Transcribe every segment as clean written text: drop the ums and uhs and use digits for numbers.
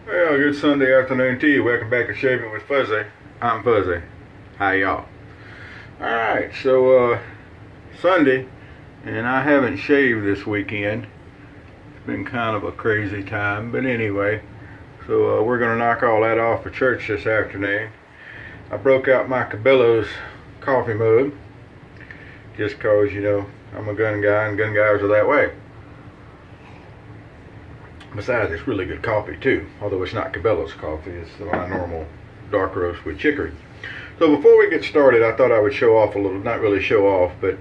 Well, good Sunday afternoon to you. Welcome back to Shaving with Fuzzy. I'm Fuzzy. How y'all? Alright, so Sunday, and I haven't shaved this weekend. It's been kind of a crazy time, but anyway, so we're going to knock all that off for church this afternoon. I broke out my Cabela's coffee mug, just cause, you know, I'm a gun guy, and gun guys are that way. Besides, it's really good coffee too, although it's not Cabela's coffee. It's my normal dark roast with chicory. So before we get started, I thought I would show off a little, not really show off, but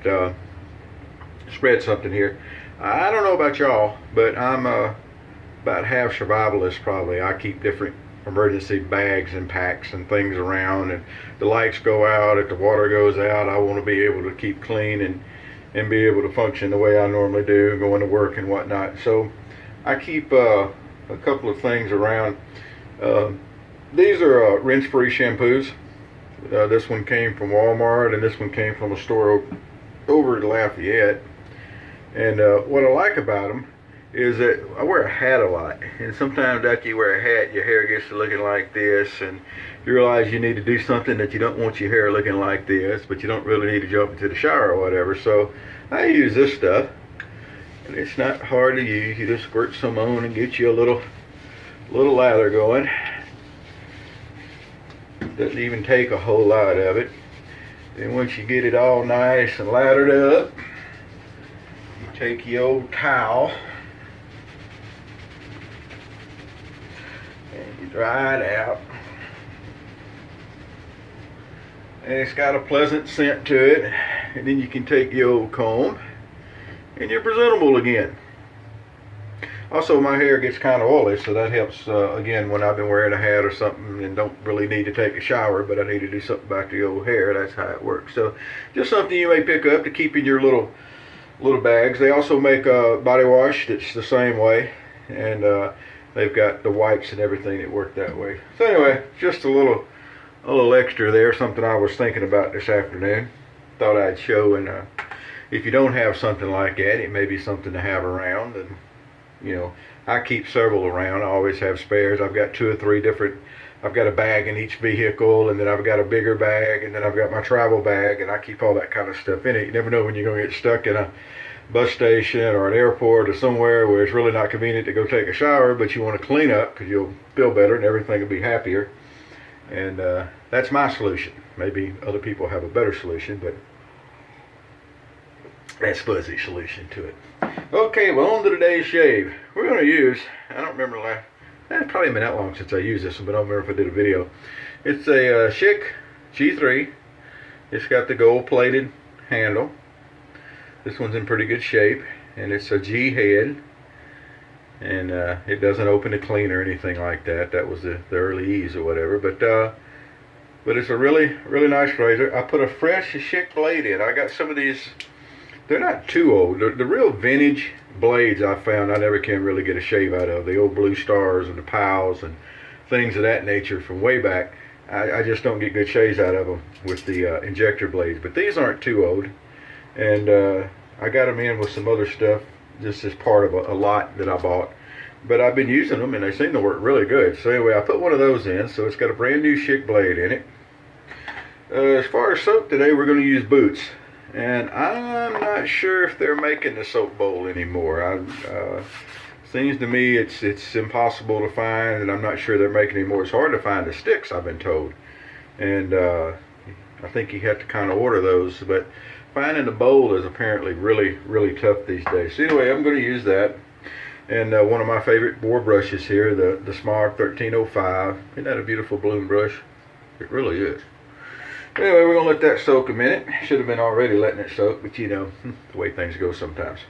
spread something here. I don't know about y'all, but I'm about half survivalist probably. I keep different emergency bags and packs and things around, and the lights go out, if the water goes out, I want to be able to keep clean and be able to function the way I normally do, going to work and whatnot. So I keep a couple of things around. These are rinse-free shampoos. This one came from Walmart, and this one came from a store over at Lafayette. And what I like about them is that I wear a hat a lot. And sometimes after you wear a hat, your hair gets to looking like this, and you realize you need to do something that you don't want your hair looking like this, but you don't really need to jump into the shower or whatever. So I use this stuff. And it's not hard to use. You just squirt some on and get you a little lather going. Doesn't even take a whole lot of it. Then once you get it all nice and lathered up, you take your old towel and you dry it out. And it's got a pleasant scent to it. And then you can take your old comb and you're presentable again. Also, my hair gets kind of oily, so that helps again when I've been wearing a hat or something and don't really need to take a shower, but I need to do something about the old hair. That's how it works. So just something you may pick up to keep in your little bags. They also make a body wash that's the same way, and they've got the wipes and everything that work that way. So anyway, just a little extra there, something I was thinking about this afternoon. Thought I'd show, and if you don't have something like that, it may be something to have around. And you know, I keep several around. I always have spares. I've got 2 or 3 different. I've got a bag in each vehicle, and then I've got a bigger bag, and then I've got my travel bag, and I keep all that kind of stuff in it. You never know when you're going to get stuck in a bus station or an airport or somewhere where it's really not convenient to go take a shower, but you want to clean up because you'll feel better and everything will be happier. And that's my solution. Maybe other people have a better solution, but that's Fuzzy's solution to it. Okay, well, on to today's shave. We're going to use, I don't remember it's probably been that long since I used this one, but I don't remember if I did a video. It's a Schick G3. It's got the gold plated handle. This one's in pretty good shape, and it's a G head, and it doesn't open to clean or anything like that. That was the early E's or whatever, but it's a really nice razor. I put a fresh Schick blade in. I got some of these. They're not too old. The real vintage blades I found I never can really get a shave out of. The old Blue Stars and the Pals and things of that nature from way back. I just don't get good shaves out of them with the injector blades. But these aren't too old. And I got them in with some other stuff just as part of a lot that I bought. But I've been using them and they seem to work really good. So anyway, I put one of those in. So it's got a brand new Schick blade in it. As far as soap today, we're going to use Boots. And I'm not sure if they're making the soap bowl anymore. Seems to me it's impossible to find, and I'm not sure they're making anymore. It's hard to find the sticks, I've been told. And I think you have to kind of order those. But finding the bowl is apparently really tough these days. So anyway, I'm going to use that. And one of my favorite boar brushes here, the Semogue 1305. Isn't that a beautiful bloom brush? It really is. Anyway, we're going to let that soak a minute. Should have been already letting it soak, but you know, the way things go sometimes.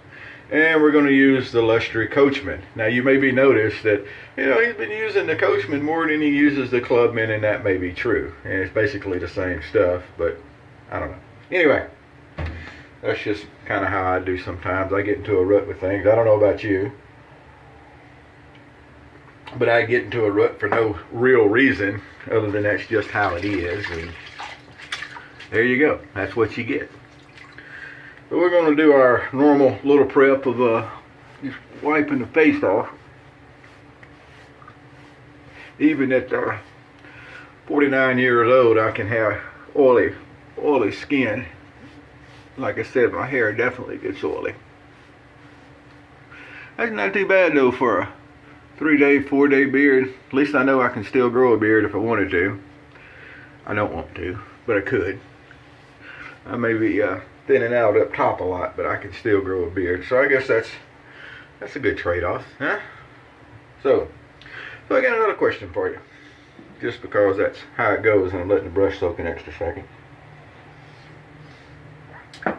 And we're going to use the Lustrey Coachman. Now, you may be noticed that, you know, he's been using the Coachman more than he uses the Clubman, and that may be true. And it's basically the same stuff, but I don't know. Anyway, that's just kind of how I do sometimes. I get into a rut with things. I don't know about you, but I get into a rut for no real reason other than that's just how it is. And there you go. That's what you get. So we're going to do our normal little prep of just wiping the face off. even at 49 years old, I can have oily skin. Like I said, my hair definitely gets oily. That's not too bad though for a 3-day, 4-day beard. At least I know I can still grow a beard if I wanted to. I don't want to, but I could. I may be thinning out up top a lot, but I can still grow a beard. So I guess that's a good trade-off, huh? So I got another question for you. Just because that's how it goes, and I'm letting the brush soak an extra second.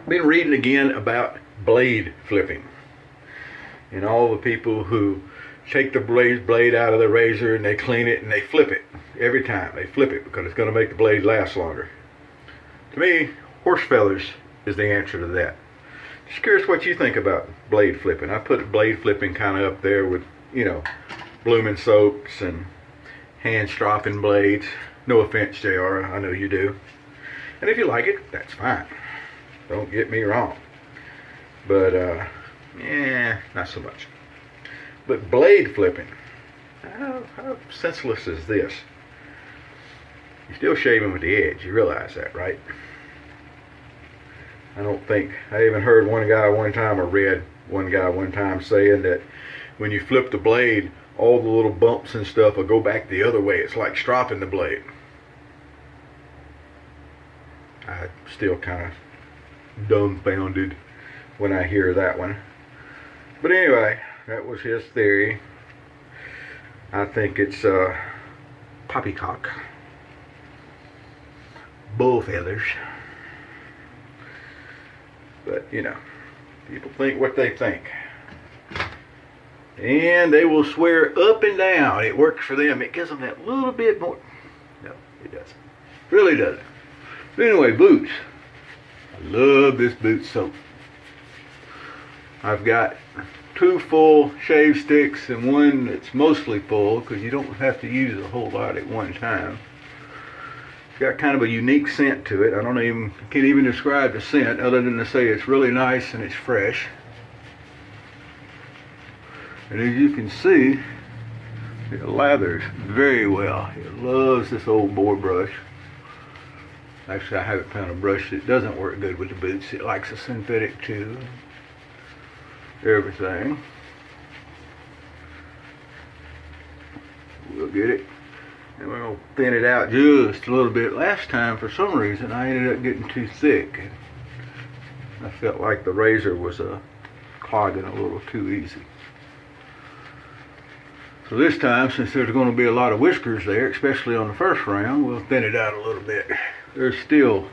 Been reading again about blade flipping. And all the people who take the blade out of the razor and they clean it and they flip it. Every time they flip it because it's going to make the blade last longer. To me, horse feathers is the answer to that. Just curious what you think about blade flipping. I put blade flipping kind of up there with, you know, blooming soaps and hand stropping blades. No offense, JR, I know you do. And if you like it, that's fine. Don't get me wrong. But, yeah, not so much. But blade flipping, how senseless is this? You're still shaving with the edge, you realize that, right? I even heard one guy one time, or read one guy one time saying that when you flip the blade, all the little bumps and stuff will go back the other way. It's like stropping the blade. I'm still kind of dumbfounded when I hear that one. But anyway, that was his theory. I think it's poppycock. Bull feathers. But, you know, people think what they think. And they will swear up and down it works for them. It gives them that little bit more. No, it doesn't. Really doesn't. But anyway, boots. I love this boot soap. I've got 2 full shave sticks and one that's mostly full because you don't have to use a whole lot at one time. It's got kind of a unique scent to it. Can't even describe the scent other than to say it's really nice and it's fresh. And as you can see, it lathers very well. It loves this old boar brush. Actually, I haven't found a brush that doesn't work good with the boots. It likes a synthetic too. Everything. We'll get it. And we're going to thin it out just a little bit. Last time, for some reason, I ended up getting too thick. I felt like the razor was clogging a little too easy. So this time, since there's going to be a lot of whiskers there, especially on the first round, we'll thin it out a little bit. There's still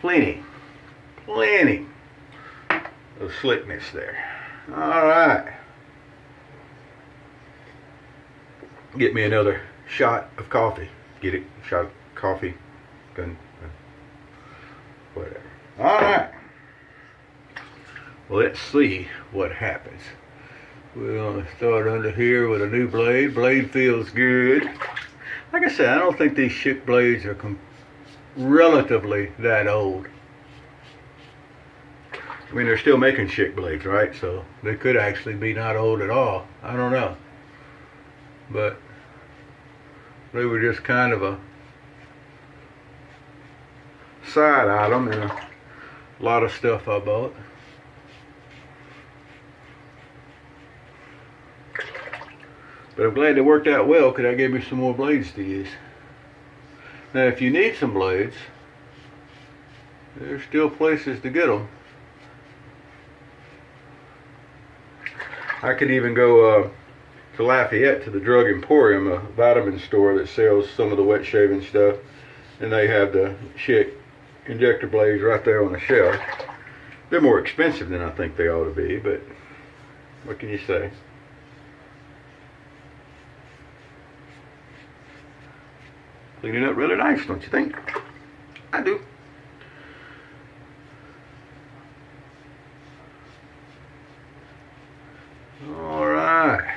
plenty of slickness there. All right. Get me another shot of coffee. Get it? Shot of coffee. Whatever. All right. Well, let's see what happens. We're going to start under here with a new blade. Blade feels good. Like I said, I don't think these Schick blades are relatively that old. I mean, they're still making Schick blades, right? So they could actually be not old at all. I don't know. But they were just kind of a side item in a lot of stuff I bought. But I'm glad they worked out well because that gave me some more blades to use. Now, if you need some blades, there's still places to get them. I could even go to Lafayette, to the Drug Emporium, a vitamin store that sells some of the wet shaving stuff, and they have the Schick injector blades right there on the shelf. They're more expensive than I think they ought to be, but what can you say? Cleaning up really nice, don't you think? I do. All right.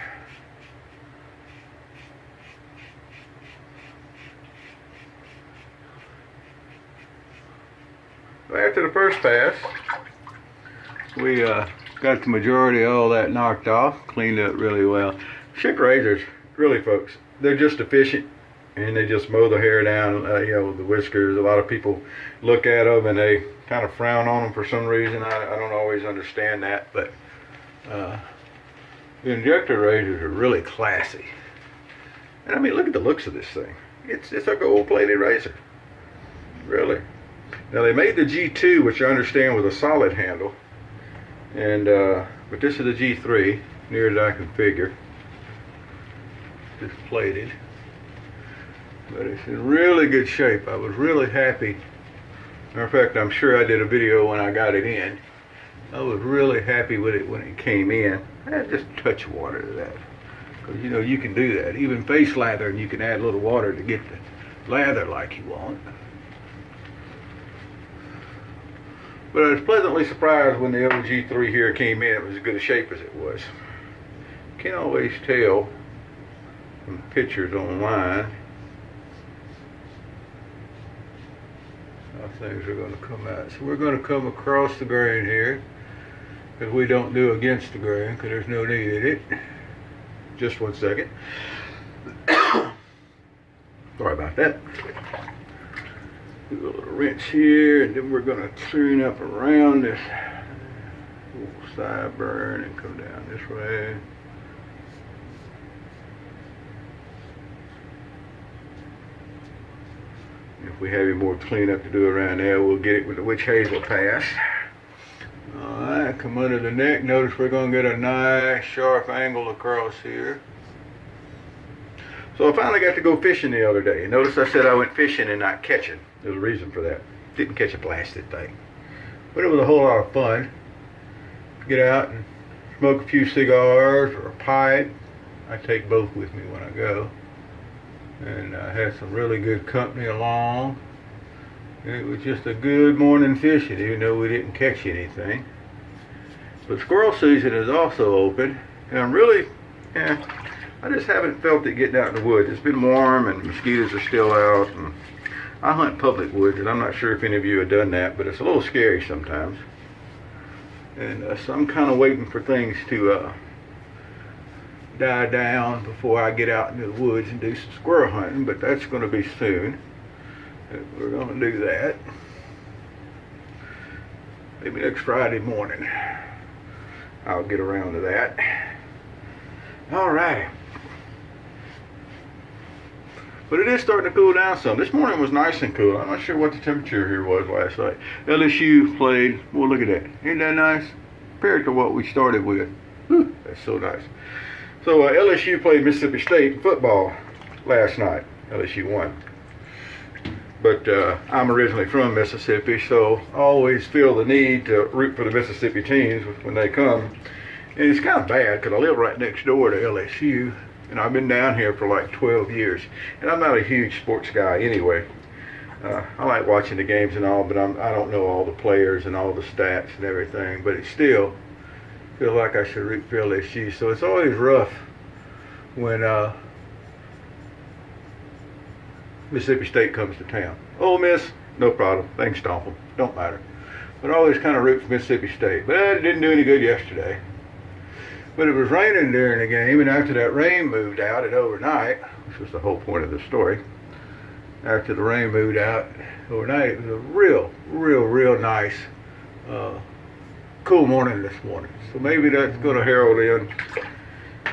After the first pass, we got the majority of all that knocked off, cleaned up really well. Schick razors really, folks, they're just efficient, and they just mow the hair down, you know, the whiskers. A lot of people look at them and they kind of frown on them for some reason. I don't always understand that, but the injector razors are really classy. And I mean, look at the looks of this thing. It's a gold-plated razor, really. Now they made the G2, which I understand was a solid handle, and but this is the G3, near as I can figure. It's plated, but it's in really good shape. I was really happy. Matter of fact, I'm sure I did a video when I got it in. I was really happy with it when it came in. I had just a touch of water to that, because you know you can do that. Even face lather, and you can add a little water to get the lather like you want. But I was pleasantly surprised when the other G3 here came in. It was as good a shape as it was. Can't always tell from pictures online how things are going to come out. So we're going to come across the grain here, because we don't do against the grain, because there's no need in it. Just 1 second. Sorry about that. Do a little rinse here, and then we're going to clean up around this little sideburn and come down this way. If we have any more cleanup to do around there, we'll get it with the witch hazel pass. Alright, come under the neck. Notice we're going to get a nice sharp angle across here. So I finally got to go fishing the other day. Notice I said I went fishing and not catching. There's a reason for that. Didn't catch a blasted thing. But it was a whole lot of fun. Get out and smoke a few cigars or a pipe. I take both with me when I go. And I had some really good company along. And it was just a good morning fishing, even though we didn't catch anything. But squirrel season is also open. And I'm really, I just haven't felt it getting out in the woods. It's been warm and mosquitoes are still out. And I hunt public woods, and I'm not sure if any of you have done that, but it's a little scary sometimes. And so I'm kind of waiting for things to die down before I get out into the woods and do some squirrel hunting, but that's going to be soon. We're going to do that. Maybe next Friday morning I'll get around to that. Alright. But it is starting to cool down some. This morning was nice and cool. I'm not sure what the temperature here was last night. LSU played. Well, look at that. Isn't that nice? Compared to what we started with. Whew, that's so nice. So LSU played Mississippi State in football last night. LSU won. But I'm originally from Mississippi, so I always feel the need to root for the Mississippi teams when they come. And it's kind of bad because I live right next door to LSU, and I've been down here for like 12 years. And I'm not a huge sports guy anyway. I like watching the games and all, but I don't know all the players and all the stats and everything. But it still feels like I should root for LSU. So it's always rough when Mississippi State comes to town. Ole Miss, no problem. They can stomp them. Don't matter. But I always kind of root for Mississippi State. But it didn't do any good yesterday. But it was raining during the game, and after that rain moved out at overnight, which was the whole point of the story, after the rain moved out overnight, it was a real nice, cool morning this morning. So maybe that's going to herald in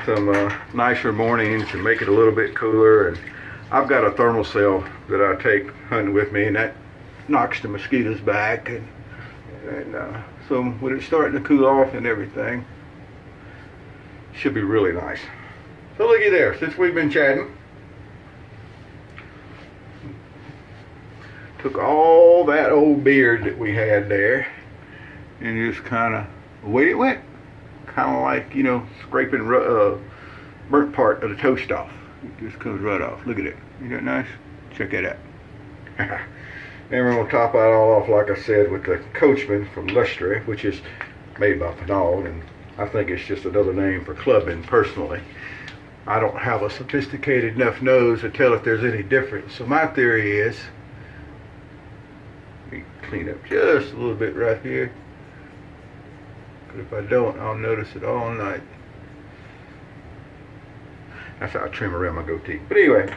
some nicer mornings and make it a little bit cooler. And I've got a thermal cell that I take hunting with me, and that knocks the mosquitoes back. And so when it's starting to cool off and everything, it should be really nice. So looky there, since we've been chatting, took all that old beard that we had there and just kind of, away it went. Kind of like, you know, scraping burnt part of the toast off. It just comes right off. Look at it. Isn't that nice? Check that out. Then we're going to top that all off, like I said, with the Coachman from Lustrey, which is made by Semogue, and I think it's just another name for clubbing, personally. I don't have a sophisticated enough nose to tell if there's any difference. So my theory is, let me clean up just a little bit right here. Because if I don't, I'll notice it all night. That's how I trim around my goatee. But anyway,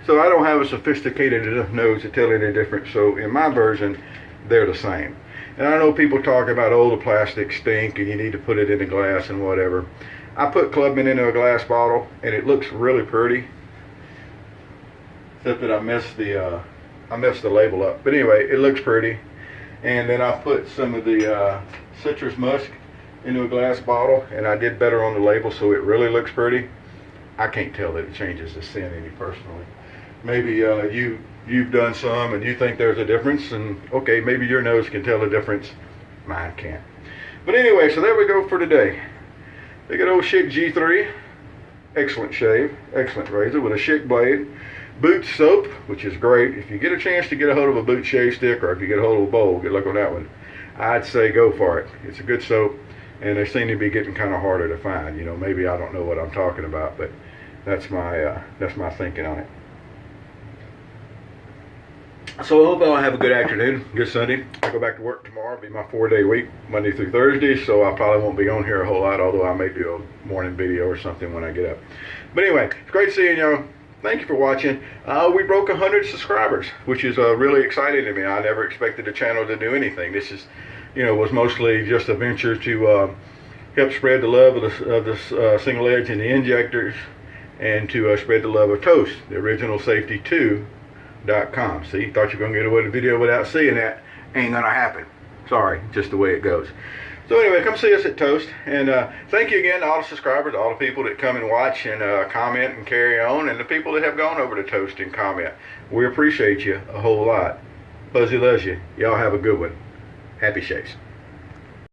so I don't have a sophisticated enough nose to tell any difference. So in my version, they're the same. And I know people talk about, oh, the plastics stink and you need to put it in a glass and whatever. I put Clubman into a glass bottle and it looks really pretty. Except that I messed the label up. But anyway, it looks pretty. And then I put some of the citrus musk into a glass bottle, and I did better on the label, so it really looks pretty. I can't tell that it changes the scent any personally. Maybe you've done some and you think there's a difference, and okay, maybe your nose can tell the difference. Mine can't. But anyway, so there we go for today. Look at old Schick G3. Excellent shave, excellent razor with a Schick blade. Boots soap, which is great. If you get a chance to get a hold of a boot shave stick, or if you get a hold of a bowl, good luck on that one. I'd say go for it. It's a good soap, and they seem to be getting kind of harder to find. You know, maybe I don't know what I'm talking about, but that's my thinking on it. So I hope I'll have a good afternoon, good Sunday. I go back to work tomorrow. It'll be my 4-day week, Monday through Thursday, so I probably won't be on here a whole lot, although I may do a morning video or something when I get up. But anyway, it's great seeing y'all. Thank you for watching. We broke 100 subscribers, which is really exciting to me. I never expected the channel to do anything. This is, was mostly just a venture to help spread the love of the single edge and the injectors, and to spread the love of Toast, the original safety2.com. See, thought you were going to get away with a video without seeing that. Ain't going to happen. Sorry, just the way it goes. So anyway, come see us at Toast, and thank you again to all the subscribers, all the people that come and watch and comment and carry on, and the people that have gone over to Toast and comment. We appreciate you a whole lot. Fuzzy loves you. Y'all have a good one. Happy shaves.